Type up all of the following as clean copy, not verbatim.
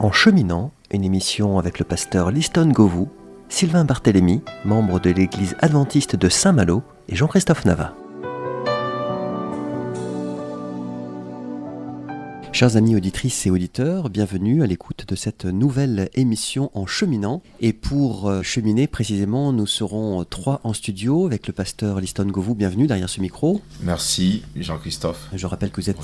En cheminant, une émission avec le pasteur Liston Govou, Sylvain Barthélemy, membre de l'église adventiste de Saint-Malo, et Jean-Christophe Nava. Chers amis auditrices et auditeurs, bienvenue à l'écoute de cette nouvelle émission en cheminant. Et pour cheminer précisément, nous serons trois en studio avec le pasteur Liston Govou. Bienvenue derrière ce micro. Merci Jean-Christophe. Je rappelle que vous êtes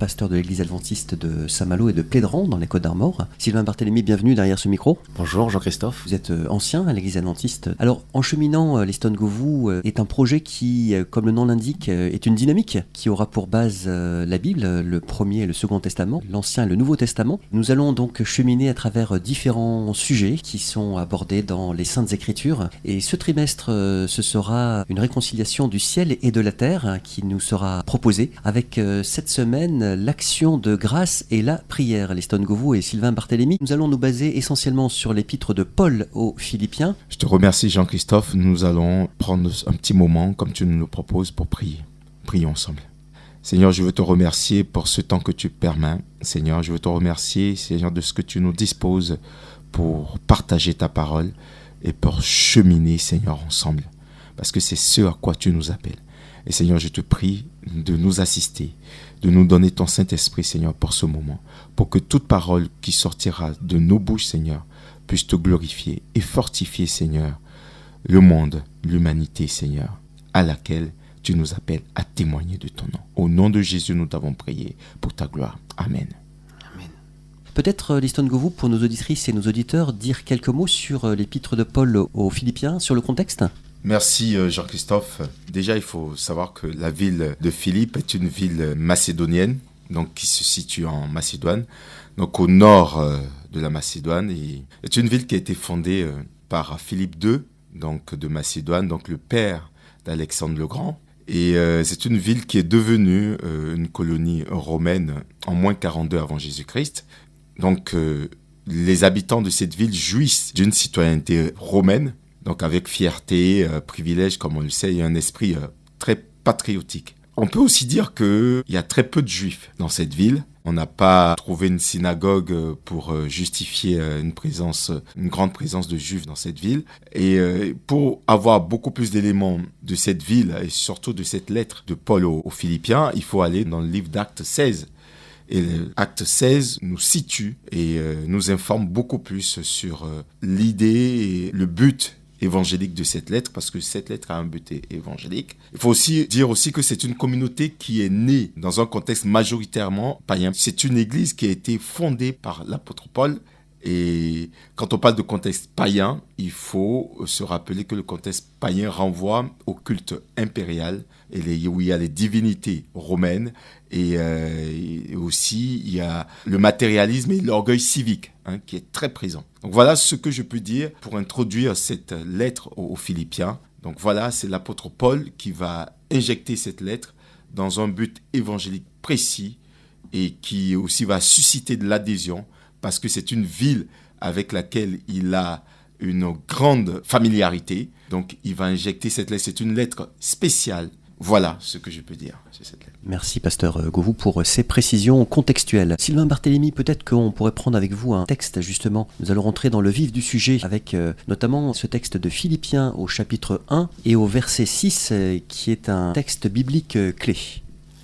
pasteur de l'église adventiste de Saint-Malo et de Plédran dans les Côtes-d'Armor. Sylvain Barthélemy, bienvenue derrière ce micro. Bonjour Jean-Christophe. Vous êtes ancien à l'église adventiste. Alors en cheminant, Liston Govou est un projet qui, comme le nom l'indique, est une dynamique qui aura pour base la Bible, le premier et le second Testament, l'Ancien et le Nouveau Testament. Nous allons donc cheminer à travers différents sujets qui sont abordés dans les Saintes Écritures. Et ce trimestre, ce sera une réconciliation du ciel et de la terre qui nous sera proposée avec cette semaine l'action de grâce et la prière. Liston Govou et Sylvain Barthélemy, nous allons nous baser essentiellement sur l'épître de Paul aux Philippiens. Je te remercie Jean-Christophe. Nous allons prendre un petit moment comme tu nous le proposes pour prier. Prions ensemble. Seigneur, je veux te remercier pour ce temps que tu permets. Seigneur, je veux te remercier, Seigneur, de ce que tu nous disposes pour partager ta parole et pour cheminer, Seigneur, ensemble. Parce que c'est ce à quoi tu nous appelles. Et Seigneur, je te prie de nous assister, de nous donner ton Saint-Esprit, Seigneur, pour ce moment. Pour que toute parole qui sortira de nos bouches, Seigneur, puisse te glorifier et fortifier, Seigneur, le monde, l'humanité, Seigneur, à laquelle tu nous appelles à témoigner de ton nom. Au nom de Jésus, nous t'avons prié pour ta gloire. Amen. Amen. Peut-être, Liston Govou, pour nos auditrices et nos auditeurs, dire quelques mots sur l'épître de Paul aux Philippiens, sur le contexte ? Merci Jean-Christophe. Déjà, il faut savoir que la ville de Philippe est une ville macédonienne, donc qui se situe en Macédoine, donc au nord de la Macédoine. Et c'est une ville qui a été fondée par Philippe II, donc de Macédoine, donc le père d'Alexandre le Grand. Et c'est une ville qui est devenue une colonie romaine en moins 42 avant Jésus-Christ. Donc les habitants de cette ville jouissent d'une citoyenneté romaine, donc avec fierté, privilège, comme on le sait, et un esprit très patriotique. On peut aussi dire qu'il y a très peu de juifs dans cette ville. On n'a pas trouvé une synagogue pour justifier une grande présence de juifs dans cette ville. Et pour avoir beaucoup plus d'éléments de cette ville et surtout de cette lettre de Paul aux Philippiens, il faut aller dans le livre d'Actes 16. Et l'acte 16 nous situe et nous informe beaucoup plus sur l'idée et le but évangélique de cette lettre, parce que cette lettre a un but évangélique. Il faut aussi dire que c'est une communauté qui est née dans un contexte majoritairement païen. C'est une église qui a été fondée par l'apôtre Paul. Et quand on parle de contexte païen, il faut se rappeler que le contexte païen renvoie au culte impérial, où il y a les divinités romaines, et aussi il y a le matérialisme et l'orgueil civique qui est très présent. Donc voilà ce que je peux dire pour introduire cette lettre aux Philippiens. Donc voilà, c'est l'apôtre Paul qui va injecter cette lettre dans un but évangélique précis et qui aussi va susciter de l'adhésion, parce que c'est une ville avec laquelle il a une grande familiarité. Donc, il va injecter cette lettre. C'est une lettre spéciale. Voilà ce que je peux dire sur cette lettre. Merci, pasteur Govou, pour ces précisions contextuelles. Sylvain Barthélemy, peut-être qu'on pourrait prendre avec vous un texte, justement. Nous allons rentrer dans le vif du sujet avec notamment ce texte de Philippiens au chapitre 1 et au verset 6, qui est un texte biblique clé.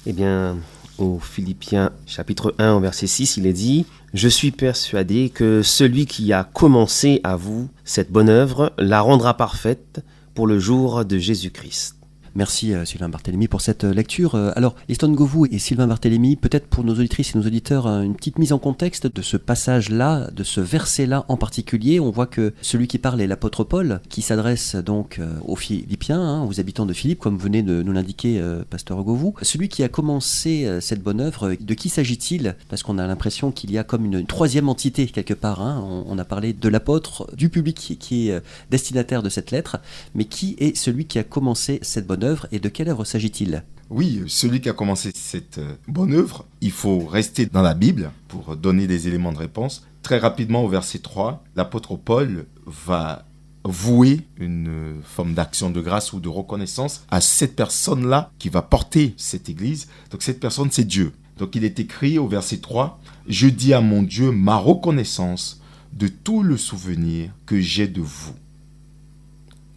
Eh bien, au Philippiens chapitre 1, au verset 6, il est dit « Je suis persuadé que celui qui a commencé à vous cette bonne œuvre la rendra parfaite pour le jour de Jésus-Christ. » Merci Sylvain Barthélemy pour cette lecture. Alors, Liston Govou et Sylvain Barthélemy, peut-être pour nos auditrices et nos auditeurs, une petite mise en contexte de ce passage-là, de ce verset-là en particulier. On voit que celui qui parle est l'apôtre Paul, qui s'adresse donc aux Philippiens, aux habitants de Philippe, comme venait de nous l'indiquer pasteur Govou. Celui qui a commencé cette bonne œuvre, de qui s'agit-il ? Parce qu'on a l'impression qu'il y a comme une troisième entité quelque part. On a parlé de l'apôtre, du public qui est destinataire de cette lettre, mais qui est celui qui a commencé cette bonne œuvre et de quelle œuvre s'agit-il ? Oui, celui qui a commencé cette bonne œuvre, il faut rester dans la Bible pour donner des éléments de réponse. Très rapidement, au verset 3, l'apôtre Paul va vouer une forme d'action de grâce ou de reconnaissance à cette personne-là qui va porter cette église. Donc cette personne, c'est Dieu. Donc il est écrit au verset 3, « Je dis à mon Dieu ma reconnaissance de tout le souvenir que j'ai de vous. »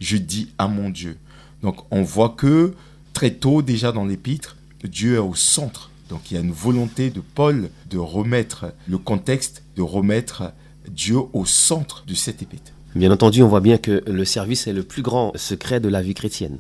Je dis à mon Dieu. Donc on voit que très tôt déjà dans l'épître, Dieu est au centre. Donc il y a une volonté de Paul de remettre le contexte, de remettre Dieu au centre de cette épître. Bien entendu, on voit bien que le service est le plus grand secret de la vie chrétienne,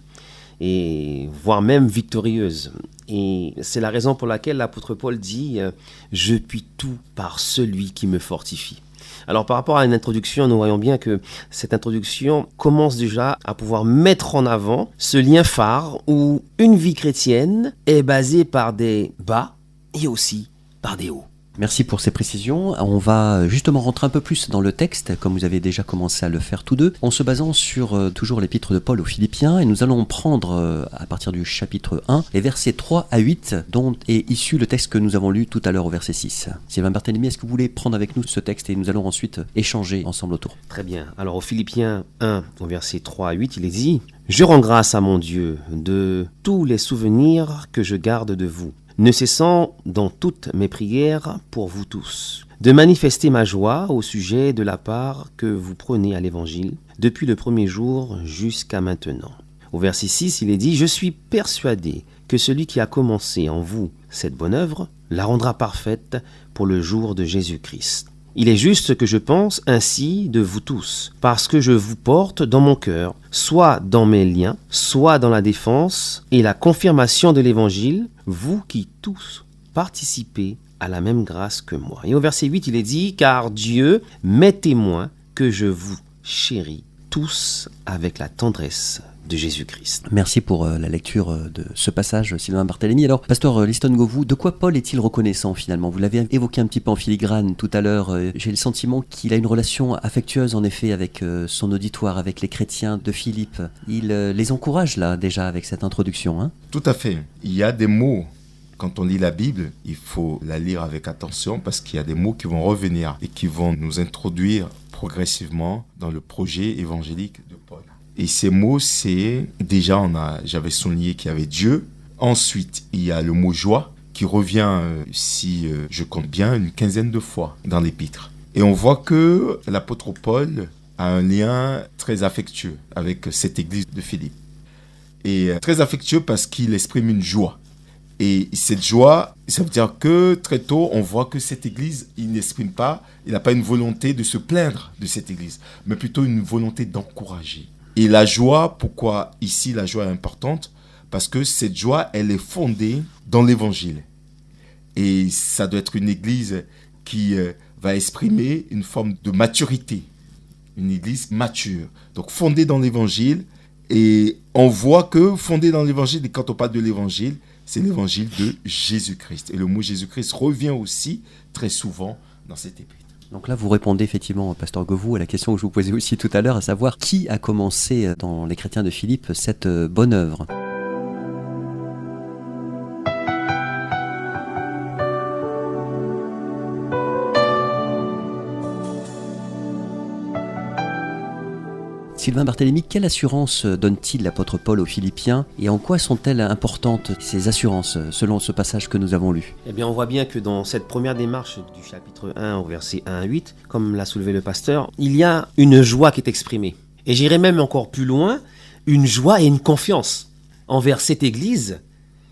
et voire même victorieuse. Et c'est la raison pour laquelle l'apôtre Paul dit « Je puis tout par celui qui me fortifie ». Alors par rapport à une introduction, nous voyons bien que cette introduction commence déjà à pouvoir mettre en avant ce lien phare où une vie chrétienne est basée par des bas et aussi par des hauts. Merci pour ces précisions. On va justement rentrer un peu plus dans le texte, comme vous avez déjà commencé à le faire tous deux, en se basant sur toujours l'épître de Paul aux Philippiens, et nous allons prendre à partir du chapitre 1, les versets 3 à 8, dont est issu le texte que nous avons lu tout à l'heure au verset 6. Sylvain Barthélemy, est-ce que vous voulez prendre avec nous ce texte et nous allons ensuite échanger ensemble autour? Très bien. Alors aux Philippiens 1, au verset 3 à 8, il est dit « Je rends grâce à mon Dieu de tous les souvenirs que je garde de vous, ne cessant dans toutes mes prières pour vous tous, de manifester ma joie au sujet de la part que vous prenez à l'Évangile depuis le premier jour jusqu'à maintenant. » Au verset 6, il est dit « Je suis persuadé que celui qui a commencé en vous cette bonne œuvre la rendra parfaite pour le jour de Jésus-Christ. Il est juste que je pense ainsi de vous tous, parce que je vous porte dans mon cœur, soit dans mes liens, soit dans la défense et la confirmation de l'Évangile, vous qui tous participez à la même grâce que moi. » Et au verset 8, il est dit « Car Dieu m'est témoin que je vous chéris tous avec la tendresse de Jésus-Christ. » Merci pour la lecture de ce passage, Sylvain Barthélemy. Alors, pasteur Liston Govou, de quoi Paul est-il reconnaissant finalement? Vous l'avez évoqué un petit peu en filigrane tout à l'heure. J'ai le sentiment qu'il a une relation affectueuse en effet avec son auditoire, avec les chrétiens de Philippe. Il les encourage là déjà avec cette introduction. Hein? Tout à fait. Il y a des mots. Quand on lit la Bible, il faut la lire avec attention parce qu'il y a des mots qui vont revenir et qui vont nous introduire progressivement dans le projet évangélique de Paul. Et ces mots, c'est déjà, j'avais souligné qu'il y avait Dieu. Ensuite, il y a le mot joie qui revient, si je compte bien, une quinzaine de fois dans l'épître. Et on voit que l'apôtre Paul a un lien très affectueux avec cette église de Philippe. Et très affectueux parce qu'il exprime une joie. Et cette joie, ça veut dire que très tôt, on voit que cette église, il n'exprime pas, il n'a pas une volonté de se plaindre de cette église, mais plutôt une volonté d'encourager. Et la joie, pourquoi ici la joie est importante? Parce que cette joie, elle est fondée dans l'évangile. Et ça doit être une église qui va exprimer une forme de maturité, une église mature. Donc fondée dans l'évangile, et on voit que fondée dans l'évangile, et quand on parle de l'évangile, c'est l'évangile de Jésus-Christ. Et le mot Jésus-Christ revient aussi très souvent dans cette épître. Donc là, vous répondez effectivement, pasteur Govou, à la question que je vous posais aussi tout à l'heure, à savoir qui a commencé dans les chrétiens de Philippe cette bonne œuvre. Sylvain Barthélemy, quelle assurance donne-t-il l'apôtre Paul aux Philippiens et en quoi sont-elles importantes ces assurances selon ce passage que nous avons lu? Eh bien, on voit bien que dans cette première démarche du chapitre 1 au verset 1 à 8, comme l'a soulevé le pasteur, il y a une joie qui est exprimée. Et j'irai même encore plus loin, une joie et une confiance envers cette Église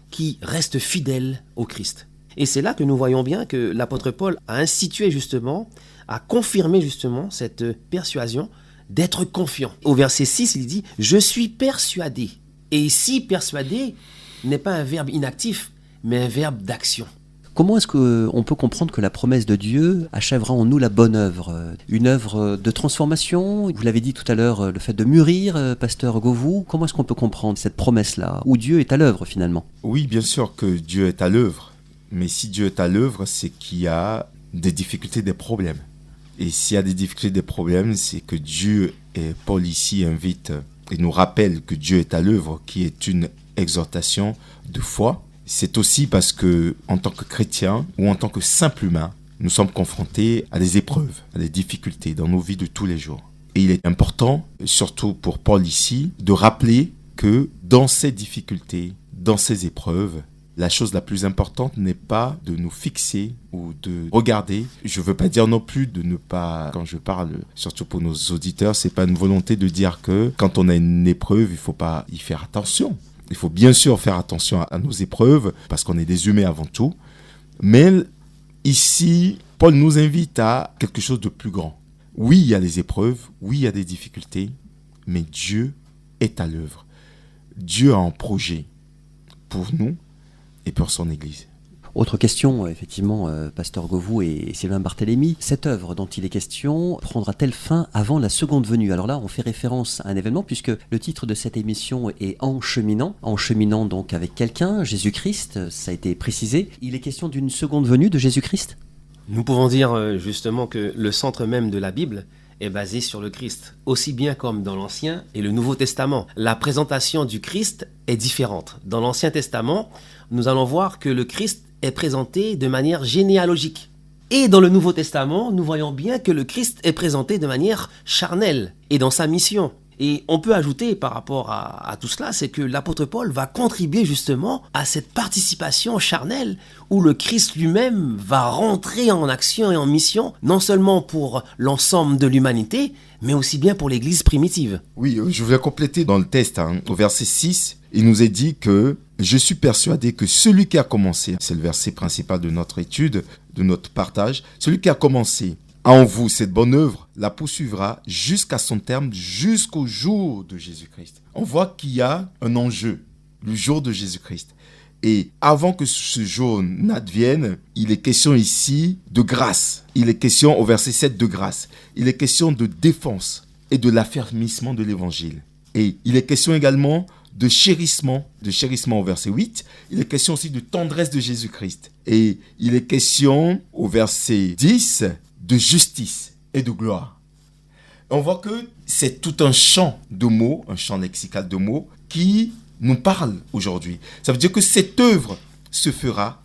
qui reste fidèle au Christ. Et c'est là que nous voyons bien que l'apôtre Paul a institué justement, a confirmé justement cette persuasion d'être confiant. Au verset 6, il dit « Je suis persuadé ». Et ici, persuadé n'est pas un verbe inactif, mais un verbe d'action. Comment est-ce qu'on peut comprendre que la promesse de Dieu achèvera en nous la bonne œuvre? Une œuvre de transformation? Vous l'avez dit tout à l'heure, le fait de mûrir, pasteur Govou. Comment est-ce qu'on peut comprendre cette promesse-là, où Dieu est à l'œuvre finalement? Oui, bien sûr que Dieu est à l'œuvre. Mais si Dieu est à l'œuvre, c'est qu'il y a des difficultés, des problèmes. Et s'il y a des difficultés, des problèmes, c'est que Dieu, et Paul ici invite et nous rappelle que Dieu est à l'œuvre, qui est une exhortation de foi. C'est aussi parce que, en tant que chrétien ou en tant que simple humain, nous sommes confrontés à des épreuves, à des difficultés dans nos vies de tous les jours. Et il est important, surtout pour Paul ici, de rappeler que dans ces difficultés, dans ces épreuves, la chose la plus importante n'est pas de nous fixer ou de regarder. Je ne veux pas dire non plus de ne pas, quand je parle, surtout pour nos auditeurs, c'est pas une volonté de dire que quand on a une épreuve, il ne faut pas y faire attention. Il faut bien sûr faire attention à nos épreuves parce qu'on est des humains avant tout. Mais ici, Paul nous invite à quelque chose de plus grand. Oui, il y a des épreuves, oui, il y a des difficultés, mais Dieu est à l'œuvre. Dieu a un projet pour nous et pour son Église. Autre question, effectivement, Pasteur Govou et Sylvain Barthélemy. Cette œuvre dont il est question prendra-t-elle fin avant la seconde venue? Alors là, on fait référence à un événement puisque le titre de cette émission est En cheminant donc avec quelqu'un, Jésus-Christ, ça a été précisé. Il est question d'une seconde venue de Jésus-Christ? Nous pouvons dire justement que le centre même de la Bible est basé sur le Christ, aussi bien comme dans l'Ancien et le Nouveau Testament. La présentation du Christ est différente. Dans l'Ancien Testament, nous allons voir que le Christ est présenté de manière généalogique. Et dans le Nouveau Testament, nous voyons bien que le Christ est présenté de manière charnelle et dans sa mission. Et on peut ajouter par rapport à tout cela, c'est que l'apôtre Paul va contribuer justement à cette participation charnelle où le Christ lui-même va rentrer en action et en mission, non seulement pour l'ensemble de l'humanité, mais aussi bien pour l'Église primitive. Oui, je voulais compléter dans le texte, au verset 6, il nous est dit que je suis persuadé que celui qui a commencé, c'est le verset principal de notre étude, de notre partage, celui qui a commencé en vous cette bonne œuvre la poursuivra jusqu'à son terme, jusqu'au jour de Jésus-Christ. On voit qu'il y a un enjeu, le jour de Jésus-Christ. Et avant que ce jour n'advienne, il est question ici de grâce. Il est question au verset 7 de grâce. Il est question de défense et de l'affermissement de l'évangile. Et il est question également de chérissement au verset 8. Il est question aussi de tendresse de Jésus-Christ. Et il est question au verset 10 de justice et de gloire. On voit que c'est tout un champ de mots, un champ lexical de mots qui nous parle aujourd'hui. Ça veut dire que cette œuvre se fera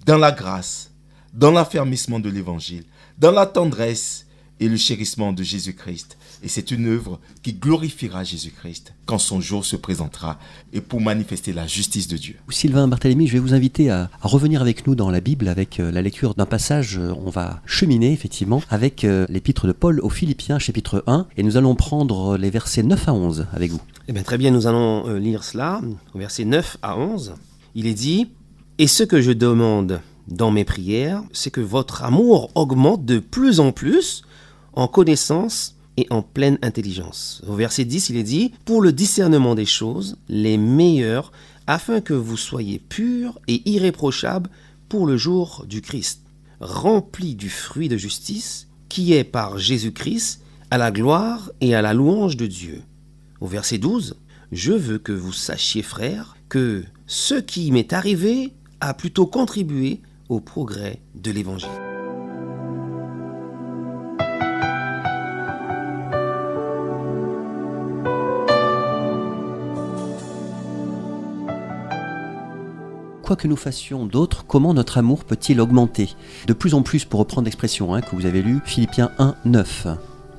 dans la grâce, dans l'affermissement de l'évangile, dans la tendresse et le chérissement de Jésus-Christ. Et c'est une œuvre qui glorifiera Jésus-Christ quand son jour se présentera et pour manifester la justice de Dieu. Sylvain Barthélemy, je vais vous inviter à revenir avec nous dans la Bible avec la lecture d'un passage. On va cheminer effectivement avec l'épître de Paul aux Philippiens, chapitre 1, et nous allons prendre les versets 9 à 11 avec vous. Eh bien, très bien, nous allons lire cela, au verset 9 à 11. Il est dit « Et ce que je demande dans mes prières, c'est que votre amour augmente de plus en plus en connaissance et en pleine intelligence. » Au verset 10, il est dit « Pour le discernement des choses, les meilleures, afin que vous soyez purs et irréprochables pour le jour du Christ, remplis du fruit de justice, qui est par Jésus-Christ, à la gloire et à la louange de Dieu. » Au verset 12, « Je veux que vous sachiez, frères, que ce qui m'est arrivé a plutôt contribué au progrès de l'Évangile. » Quoi que nous fassions d'autre, comment notre amour peut-il augmenter? De plus en plus, pour reprendre l'expression que vous avez lue, Philippiens 1, 9.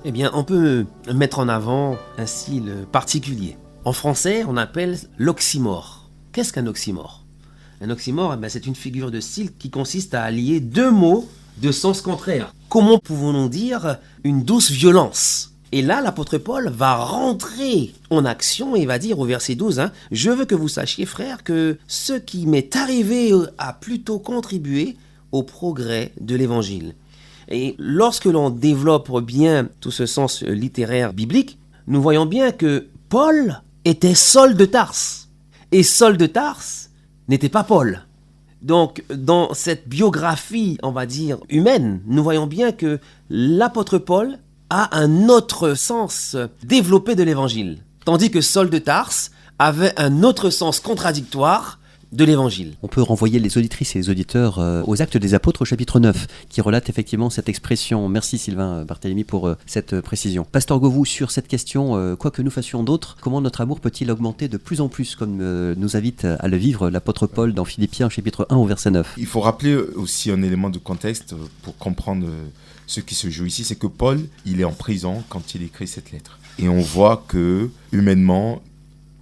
Eh bien, on peut mettre en avant un style particulier. En français, on appelle l'oxymore. Qu'est-ce qu'un oxymore? Un oxymore, c'est une figure de style qui consiste à allier deux mots de sens contraire. Comment pouvons-nous dire une douce violence? Et là, l'apôtre Paul va rentrer en action et va dire au verset 12, « Je veux que vous sachiez, frères, que ce qui m'est arrivé a plutôt contribué au progrès de l'Évangile. » Et lorsque l'on développe bien tout ce sens littéraire biblique, nous voyons bien que Paul était Saul de Tarse. Et Saul de Tarse n'était pas Paul. Donc, dans cette biographie, on va dire, humaine, nous voyons bien que l'apôtre Paul a un autre sens développé de l'évangile. Tandis que Saul de Tarse avait un autre sens contradictoire de l'évangile. On peut renvoyer les auditrices et les auditeurs aux Actes des Apôtres au chapitre 9, qui relate effectivement cette expression. Merci Sylvain Barthélemy pour cette précision. Pasteur Govou, sur cette question, quoi que nous fassions d'autre, comment notre amour peut-il augmenter de plus en plus, comme nous invite à le vivre l'apôtre Paul dans Philippiens chapitre 1 au verset 9. Il faut rappeler aussi un élément de contexte pour comprendre ce qui se joue ici, c'est que Paul, il est en prison quand il écrit cette lettre. Et on voit que, humainement,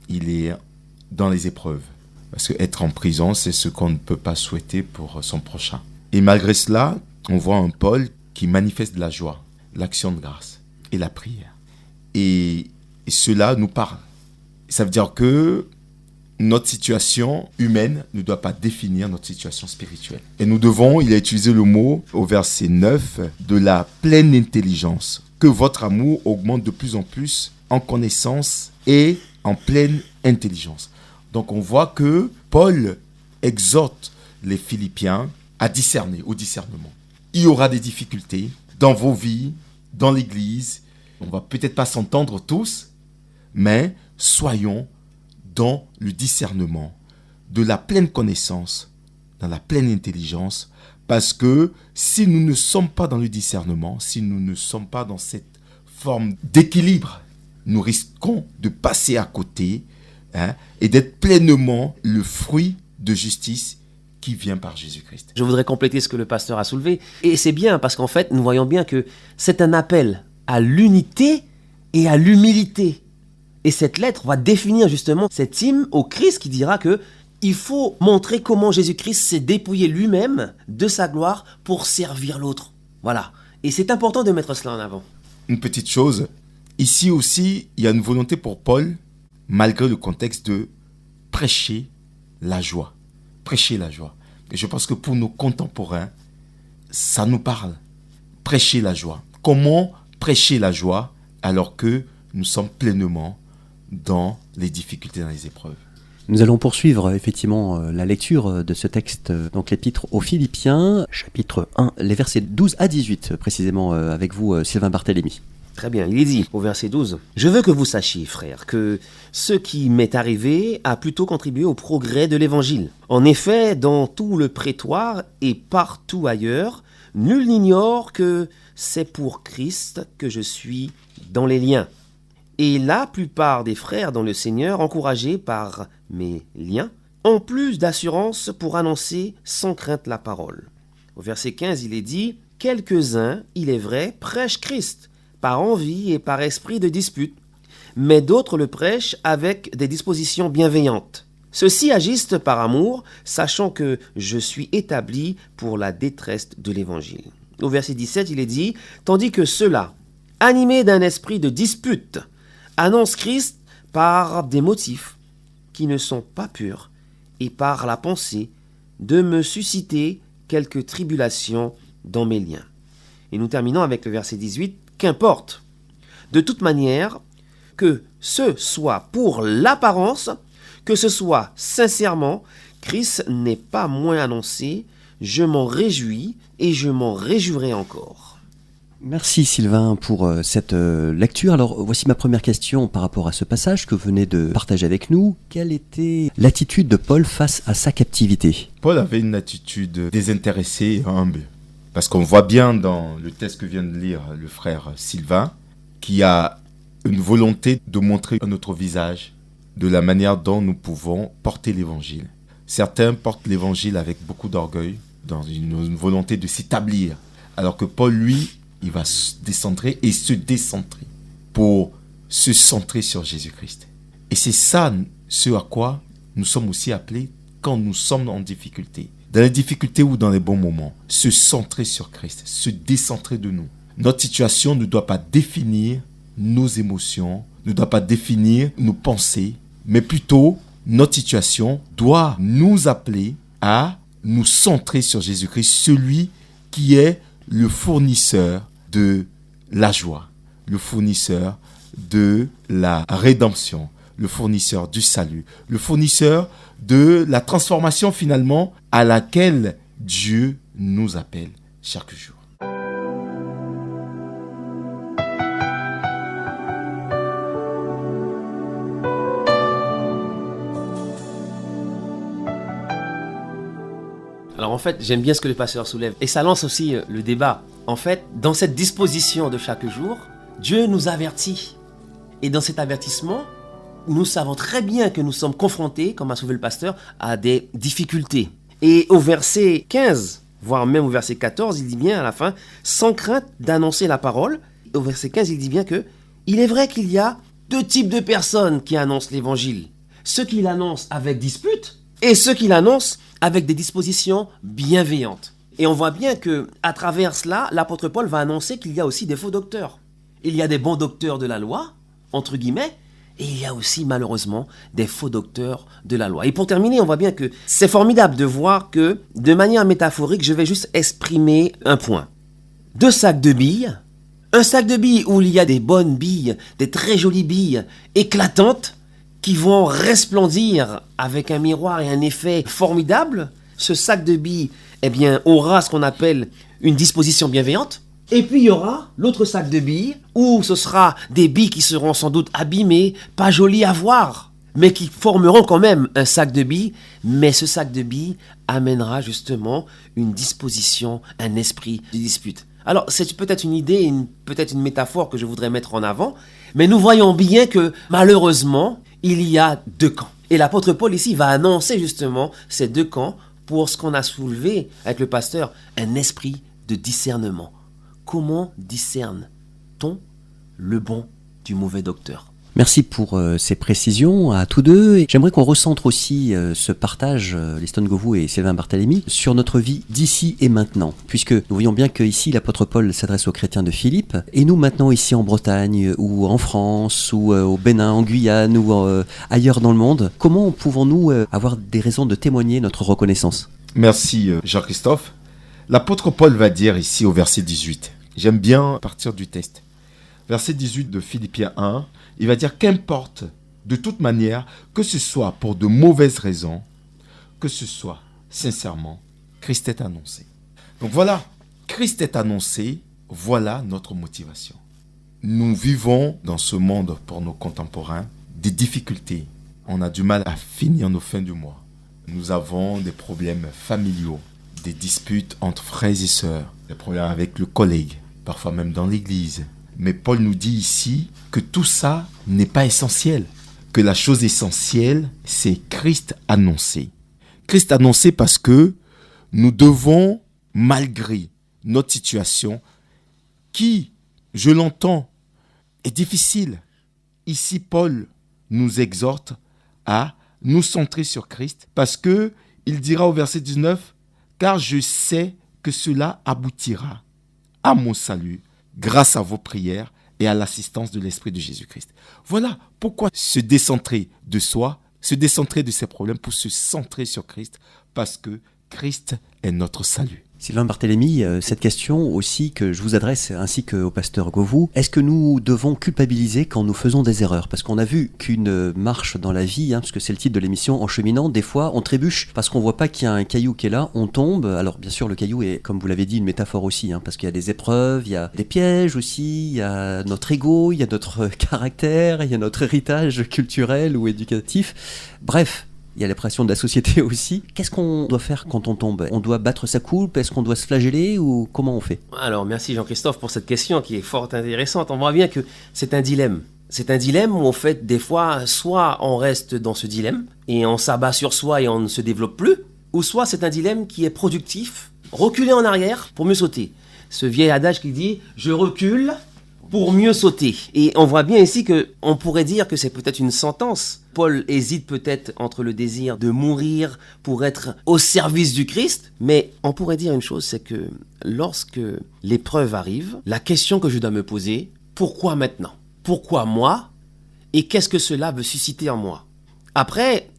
il est dans les épreuves. Parce qu'être en prison, c'est ce qu'on ne peut pas souhaiter pour son prochain. Et malgré cela, on voit un Paul qui manifeste de la joie, l'action de grâce et la prière. Et cela nous parle. Ça veut dire que notre situation humaine ne doit pas définir notre situation spirituelle. Et nous devons, il a utilisé le mot au verset 9, de la pleine intelligence. Que votre amour augmente de plus en plus en connaissance et en pleine intelligence. Donc on voit que Paul exhorte les Philippiens à discerner, au discernement. Il y aura des difficultés dans vos vies, dans l'Église. On ne va peut-être pas s'entendre tous, mais soyons dans le discernement, de la pleine connaissance, dans la pleine intelligence, parce que si nous ne sommes pas dans le discernement, si nous ne sommes pas dans cette forme d'équilibre, nous risquons de passer à côté et d'être pleinement le fruit de justice qui vient par Jésus-Christ. Je voudrais compléter ce que le pasteur a soulevé. Et c'est bien parce qu'en fait, nous voyons bien que c'est un appel à l'unité et à l'humilité. Et cette lettre va définir justement cet hymne au Christ qui dira que il faut montrer comment Jésus-Christ s'est dépouillé lui-même de sa gloire pour servir l'autre. Voilà. Et c'est important de mettre cela en avant. Une petite chose, ici aussi, il y a une volonté pour Paul, malgré le contexte, de prêcher la joie. Prêcher la joie. Et je pense que pour nos contemporains, ça nous parle. Prêcher la joie. Comment prêcher la joie alors que nous sommes pleinement dans les difficultés, dans les épreuves? Nous allons poursuivre effectivement la lecture de ce texte, donc l'épître aux Philippiens, chapitre 1, les versets 12 à 18, précisément avec vous, Sylvain Barthélemy. Très bien, il est dit au verset 12 « Je veux que vous sachiez, frères, que ce qui m'est arrivé a plutôt contribué au progrès de l'Évangile. En effet, dans tout le prétoire et partout ailleurs, nul n'ignore que c'est pour Christ que je suis dans les liens. Et la plupart des frères dans le Seigneur, encouragés par mes liens, ont plus d'assurance pour annoncer sans crainte la parole. » Au verset 15, il est dit « Quelques-uns, il est vrai, prêchent Christ, par envie et par esprit de dispute, mais d'autres le prêchent avec des dispositions bienveillantes. Ceux-ci agissent par amour, sachant que je suis établi pour la détresse de l'Évangile. » Au verset 17, il est dit « Tandis que ceux-là, animés d'un esprit de dispute, annoncent Christ par des motifs qui ne sont pas purs et par la pensée de me susciter quelques tribulations dans mes liens. » Et nous terminons avec le verset 18. Qu'importe, de toute manière, que ce soit pour l'apparence, que ce soit sincèrement, Christ n'est pas moins annoncé, je m'en réjouis et je m'en réjouirai encore. Merci Sylvain pour cette lecture. Alors voici ma première question par rapport à ce passage que vous venez de partager avec nous. Quelle était l'attitude de Paul face à sa captivité? Paul avait une attitude désintéressée et humble. Parce qu'on voit bien dans le texte que vient de lire le frère Sylvain qu'il y a une volonté de montrer notre visage de la manière dont nous pouvons porter l'évangile. Certains portent l'évangile avec beaucoup d'orgueil, dans une volonté de s'établir, alors que Paul, lui, il va se décentrer et se décentrer pour se centrer sur Jésus-Christ. Et c'est ça ce à quoi nous sommes aussi appelés quand nous sommes en difficulté. Dans les difficultés ou dans les bons moments, se centrer sur Christ, se décentrer de nous. Notre situation ne doit pas définir nos émotions, ne doit pas définir nos pensées, mais plutôt notre situation doit nous appeler à nous centrer sur Jésus-Christ, celui qui est le fournisseur de la joie, le fournisseur de la rédemption, le fournisseur du salut, le fournisseur de la transformation finalement à laquelle Dieu nous appelle chaque jour. Alors en fait, j'aime bien ce que le pasteur soulève. Et ça lance aussi le débat. En fait, dans cette disposition de chaque jour, Dieu nous avertit. Et dans cet avertissement, nous savons très bien que nous sommes confrontés, comme a soulevé le pasteur, à des difficultés. Et au verset 15, voire même au verset 14, il dit bien à la fin, sans crainte d'annoncer la parole. Au verset 15, il dit bien que il est vrai qu'il y a deux types de personnes qui annoncent l'évangile. Ceux qui l'annoncent avec dispute, et ceux qui l'annoncent avec des dispositions bienveillantes. Et on voit bien que à travers cela, l'apôtre Paul va annoncer qu'il y a aussi des faux docteurs. Il y a des bons docteurs de la loi, entre guillemets, et il y a aussi malheureusement des faux docteurs de la loi. Et pour terminer, on voit bien que c'est formidable de voir que, de manière métaphorique, je vais juste exprimer un point. 2 sacs de billes, un sac de billes où il y a des bonnes billes, des très jolies billes éclatantes, qui vont resplendir avec un miroir et un effet formidable. Ce sac de billes, eh bien, aura ce qu'on appelle une disposition bienveillante. Et puis il y aura l'autre sac de billes, où ce sera des billes qui seront sans doute abîmées, pas jolies à voir, mais qui formeront quand même un sac de billes. Mais ce sac de billes amènera justement une disposition, un esprit de dispute. Alors c'est peut-être une idée, peut-être une métaphore que je voudrais mettre en avant, mais nous voyons bien que malheureusement, il y a 2 camps. Et l'apôtre Paul ici va annoncer justement ces 2 camps pour ce qu'on a soulevé avec le pasteur, un esprit de discernement. Comment discerne-t-on le bon du mauvais docteur ? Merci pour ces précisions à tous deux. Et j'aimerais qu'on recentre aussi ce partage, Liston Govou et Sylvain Barthélemy, sur notre vie d'ici et maintenant. Puisque nous voyons bien qu'ici, l'apôtre Paul s'adresse aux chrétiens de Philippe. Et nous, maintenant, ici en Bretagne, ou en France, ou au Bénin, en Guyane, ou ailleurs dans le monde, comment pouvons-nous avoir des raisons de témoigner notre reconnaissance ? Merci Jean-Christophe. L'apôtre Paul va dire ici au verset 18. J'aime bien partir du texte. Verset 18 de Philippiens 1, il va dire « Qu'importe, de toute manière, que ce soit pour de mauvaises raisons, que ce soit sincèrement, Christ est annoncé. » Donc voilà, Christ est annoncé, voilà notre motivation. Nous vivons dans ce monde, pour nos contemporains, des difficultés. On a du mal à finir nos fins du mois. Nous avons des problèmes familiaux, des disputes entre frères et sœurs, des problèmes avec le collègue, parfois même dans l'église. Mais Paul nous dit ici que tout ça n'est pas essentiel, que la chose essentielle, c'est Christ annoncé. Christ annoncé parce que nous devons, malgré notre situation, qui, je l'entends, est difficile. Ici, Paul nous exhorte à nous centrer sur Christ parce que il dira au verset 19, « Car je sais que cela aboutira à mon salut grâce à vos prières et à l'assistance de l'Esprit de Jésus-Christ. » Voilà pourquoi se décentrer de soi, se décentrer de ses problèmes pour se centrer sur Christ, parce que Christ est notre salut. Sylvain Barthélemy, cette question aussi que je vous adresse ainsi qu'au pasteur Govou, est-ce que nous devons culpabiliser quand nous faisons des erreurs ? Parce qu'on a vu qu'une marche dans la vie, parce que c'est le titre de l'émission, en cheminant, des fois on trébuche parce qu'on voit pas qu'il y a un caillou qui est là, on tombe. Alors bien sûr le caillou est, comme vous l'avez dit, une métaphore aussi, parce qu'il y a des épreuves, il y a des pièges aussi, il y a notre ego, il y a notre caractère, il y a notre héritage culturel ou éducatif. Bref. Il y a la pression de la société aussi. Qu'est-ce qu'on doit faire quand on tombe ? On doit battre sa coupe ? Est-ce qu'on doit se flageller ou comment on fait ? Alors merci Jean-Christophe pour cette question qui est fort intéressante. On voit bien que c'est un dilemme. C'est un dilemme où en fait des fois soit on reste dans ce dilemme et on s'abat sur soi et on ne se développe plus, ou soit c'est un dilemme qui est productif, reculer en arrière pour mieux sauter. Ce vieil adage qui dit « je recule » pour mieux sauter. Et on voit bien ici qu'on pourrait dire que c'est peut-être une sentence. Paul hésite peut-être entre le désir de mourir pour être au service du Christ, mais on pourrait dire une chose, c'est que lorsque l'épreuve arrive, la question que je dois me poser, pourquoi maintenant ? Pourquoi moi ? Et qu'est-ce que cela veut susciter en moi ? Après,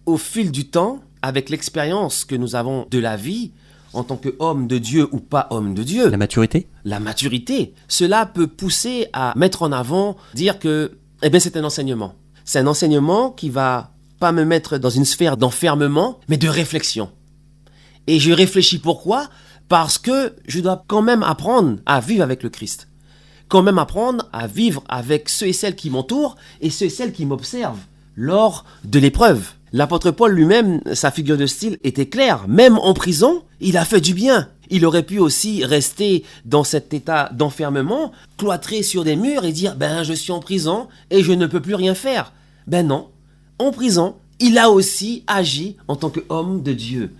au fil du temps, avec l'expérience que nous avons de la vie, en tant qu'homme de Dieu ou pas homme de Dieu. La maturité ? La maturité. Cela peut pousser à mettre en avant, dire que c'est un enseignement. C'est un enseignement qui va pas me mettre dans une sphère d'enfermement, mais de réflexion. Et je réfléchis pourquoi ? Parce que je dois quand même apprendre à vivre avec le Christ. Quand même apprendre à vivre avec ceux et celles qui m'entourent et ceux et celles qui m'observent lors de l'épreuve. L'apôtre Paul lui-même, sa figure de style était claire. Même en prison, il a fait du bien. Il aurait pu aussi rester dans cet état d'enfermement, cloîtré sur des murs et dire « je suis en prison et je ne peux plus rien faire ». Non, en prison, il a aussi agi en tant qu'homme de Dieu.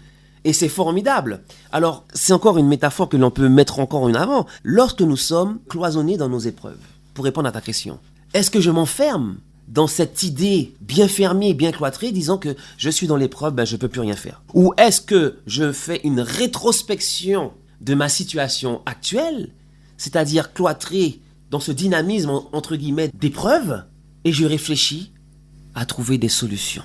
Et c'est formidable. Alors, c'est encore une métaphore que l'on peut mettre encore en avant. Lorsque nous sommes cloisonnés dans nos épreuves, pour répondre à ta question, est-ce que je m'enferme ? dans cette idée bien fermée, bien cloîtrée, disant que je suis dans l'épreuve, je ne peux plus rien faire? Ou est-ce que je fais une rétrospection de ma situation actuelle, c'est-à-dire cloîtrée dans ce dynamisme, entre guillemets, d'épreuve, et je réfléchis à trouver des solutions?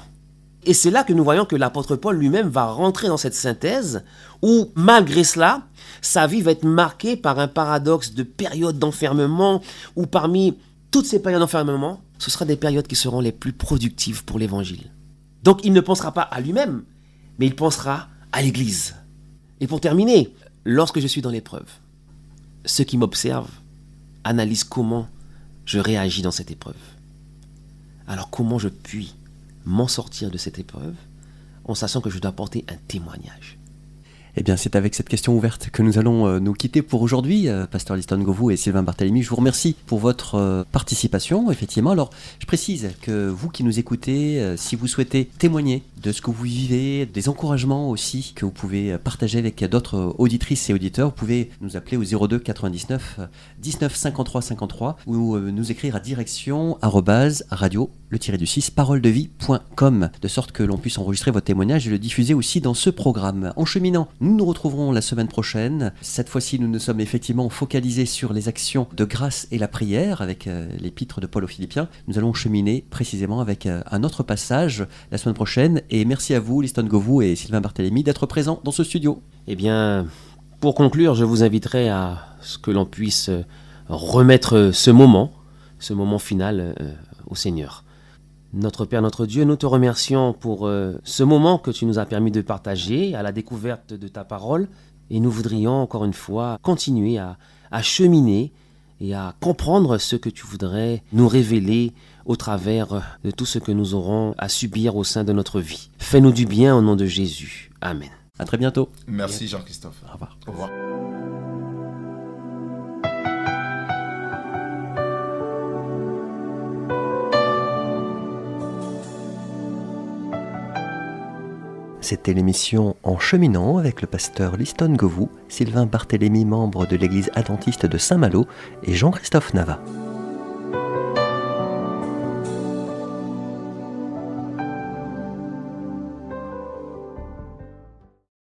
Et c'est là que nous voyons que l'apôtre Paul lui-même va rentrer dans cette synthèse où, malgré cela, sa vie va être marquée par un paradoxe de périodes d'enfermement, où parmi toutes ces périodes d'enfermement, ce sera des périodes qui seront les plus productives pour l'évangile. Donc il ne pensera pas à lui-même, mais il pensera à l'Église. Et pour terminer, lorsque je suis dans l'épreuve, ceux qui m'observent analysent comment je réagis dans cette épreuve. Alors comment je puis m'en sortir de cette épreuve en sachant que je dois apporter un témoignage? Eh bien, c'est avec cette question ouverte que nous allons nous quitter pour aujourd'hui. Pasteur Liston Govou et Sylvain Barthélemy, je vous remercie pour votre participation, effectivement. Alors, je précise que vous qui nous écoutez, si vous souhaitez témoigner de ce que vous vivez, des encouragements aussi que vous pouvez partager avec d'autres auditrices et auditeurs, vous pouvez nous appeler au 02 99 19 53 53 ou nous écrire à direction @radio-6 paroledevie.com, de sorte que l'on puisse enregistrer votre témoignage et le diffuser aussi dans ce programme. En cheminant, nous nous retrouverons la semaine prochaine. Cette fois-ci, nous nous sommes effectivement focalisés sur les actions de grâce et la prière avec l'épître de Paul aux Philippiens. Nous allons cheminer précisément avec un autre passage la semaine prochaine. Et merci à vous, Liston Govou et Sylvain Barthélemy, d'être présents dans ce studio. Eh bien, pour conclure, je vous inviterai à ce que l'on puisse remettre ce moment final au Seigneur. Notre Père, notre Dieu, nous te remercions pour ce moment que tu nous as permis de partager à la découverte de ta parole. Et nous voudrions encore une fois continuer à cheminer et à comprendre ce que tu voudrais nous révéler au travers de tout ce que nous aurons à subir au sein de notre vie. Fais-nous du bien au nom de Jésus. Amen. À très bientôt. Merci Jean-Christophe. Au revoir. Au revoir. C'était l'émission En cheminant avec le pasteur Liston Govou, Sylvain Barthélemy, membre de l'église adventiste de Saint-Malo, et Jean-Christophe Nava.